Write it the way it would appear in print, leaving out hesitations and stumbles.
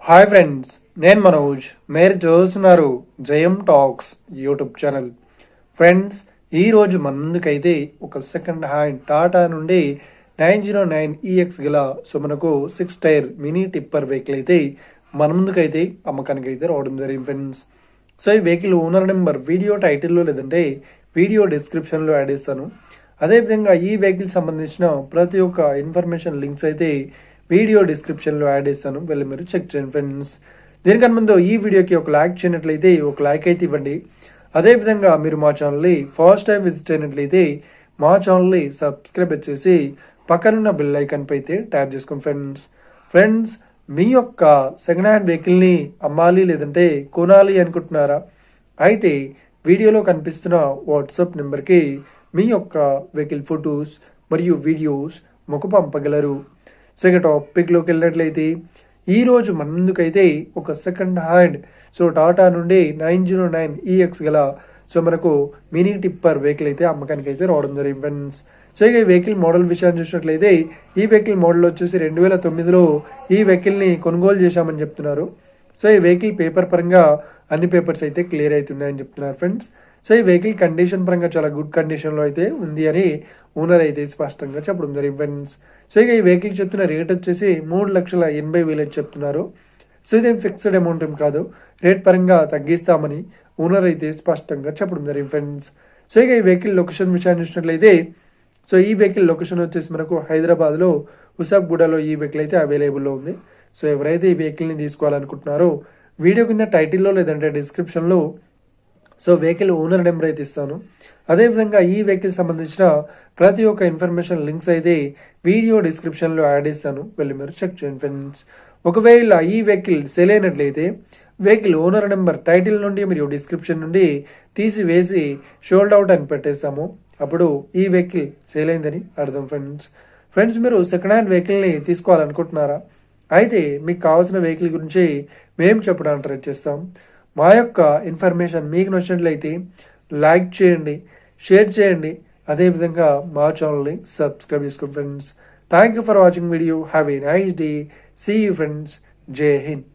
Hi friends, నేను మనోజ్. మీరు చూస్తున్నారు జయం టాక్స్ యూట్యూబ్ ఛానల్. ఫ్రెండ్స్, ఈరోజు మన ముందుకైతే ఒక సెకండ్ హ్యాండ్ టాటా నుండి 909EX గల మనకు 6 టైర్ మినీ టిప్పర్ వెహికల్ అయితే మన ముందుకైతే అమ్మకానికి అయితే రావడం జరిగింది ఫ్రెండ్స్. సో ఈ వెహికల్ ఓనర్ నెంబర్ వీడియో టైటిల్లో లేదంటే వీడియో డిస్క్రిప్షన్లో యాడ్ చేస్తాను. అదేవిధంగా ఈ వెహికల్ సంబంధించిన ప్రతి ఒక్క ఇన్ఫర్మేషన్ లింక్స్ అయితే వీడియో డిస్క్రిప్షన్లో యాడ్ చేస్తాను, వెళ్ళి మీరు చెక్ చేయండి ఫ్రెండ్స్. దీనికన్నా ముందు ఈ వీడియోకి ఒక లైక్ చేయనట్లయితే ఒక లైక్ అయితే ఇవ్వండి. అదేవిధంగా మీరు మా ఛానల్ని ఫస్ట్ టైం విజిట్ అయినట్లయితే మా ఛానల్ని సబ్స్క్రైబ్ చేసి పక్కనున్న బెల్ ఐకాన్ పై అయితే ట్యాప్ చేసుకోండి ఫ్రెండ్స్. మీ యొక్క సెకండ్ హ్యాండ్ వెహికల్ని అమ్మాలి లేదంటే కొనాలి అనుకుంటున్నారా? అయితే వీడియోలో కనిపిస్తున్న వాట్సాప్ నెంబర్కి మీ యొక్క వెహికల్ ఫొటోస్ మరియు వీడియోస్ మాకు పంపగలరు. సెకండ్ టాపిక్లోకి వెళ్ళినట్లయితే ఈరోజు మన ముందుకైతే ఒక సెకండ్ హ్యాండ్ టాటా నుండి 909EX గల మనకు మినీ టిప్పర్ వెహికల్ అయితే అమ్మకానికి అయితే రావడం జరిగింది ఫ్రెండ్స్. ఇక ఈ వెహికల్ మోడల్ విషయాన్ని చూసినట్లయితే ఈ వెహికల్ మోడల్ వచ్చేసి 2009లో ఈ వెహికల్ని కొనుగోలు చేశామని చెప్తున్నారు. ఈ వెహికల్ పేపర్ పరంగా అన్ని పేపర్స్ అయితే క్లియర్ అవుతున్నాయని చెప్తున్నారు ఫ్రెండ్స్. ఈ వెహికల్ కండిషన్ పరంగా చాలా గుడ్ కండిషన్లో అయితే ఉంది అని ఓనర్ అయితే స్పష్టంగా చెప్పడం జరిగింది ఫ్రెండ్స్. ఇక ఈ వెహికల్ చెప్తున్న రేట్ వచ్చేసి 3,80,000 చెప్తున్నారు. ఇదేం ఫిక్స్డ్ అమౌంట్ ఏం కాదు, రేట్ పరంగా తగ్గిస్తామని ఓనర్ అయితే స్పష్టంగా చెప్పడం జరిగింది ఫ్రెండ్స్. ఇక ఈ వెహికల్ లొకేషన్ విషయాన్ని చూసినట్లయితే ఈ వెహికల్ లొకేషన్ వచ్చేసి మనకు హైదరాబాద్లో ఉసాబ్గూడలో ఈ వెహికల్ అయితే అవైలబుల్లో ఉంది. ఎవరైతే ఈ వెహికల్ని తీసుకోవాలనుకుంటున్నారో వీడియో కింద టైటిల్లో లేదంటే డిస్క్రిప్షన్లో వెహికల్ ఓనర్ నెంబర్ అయితే ఇస్తాను. అదేవిధంగా ఈ వెహికల్ సంబంధించిన ప్రతి ఒక్క ఇన్ఫర్మేషన్ లింక్స్ అయితే వీడియో డిస్క్రిప్షన్లో యాడ్ చేస్తాను, వెళ్ళి మీరు చెక్ చేయండి ఫ్రెండ్స్. ఒకవేళ ఈ వెహికల్ సేల్ అయినట్లయితే వెహికల్ ఓనర్ నెంబర్ టైటిల్ నుండి మరియు డిస్క్రిప్షన్ నుండి తీసివేసి షోల్డ్ అవుట్ అని పెట్టేస్తాము. అప్పుడు ఈ వెహికల్ సేల్ అయిందని అర్థం ఫ్రెండ్స్. మీరు సెకండ్ హ్యాండ్ వెహికల్ని తీసుకోవాలనుకుంటున్నారా? అయితే మీకు కావాల్సిన వెహికల్ గురించి మేము చెప్పడానికి ట్రై చేస్తాం. మా యొక్క ఇన్ఫర్మేషన్ మీకు నచ్చినట్లయితే లైక్ చేయండి, షేర్ చేయండి, అదేవిధంగా మా ఛానల్ని సబ్స్క్రైబ్ చేసుకోండి friends. Thank you for watching video. Have a nice day. See you friends. జై హింద్.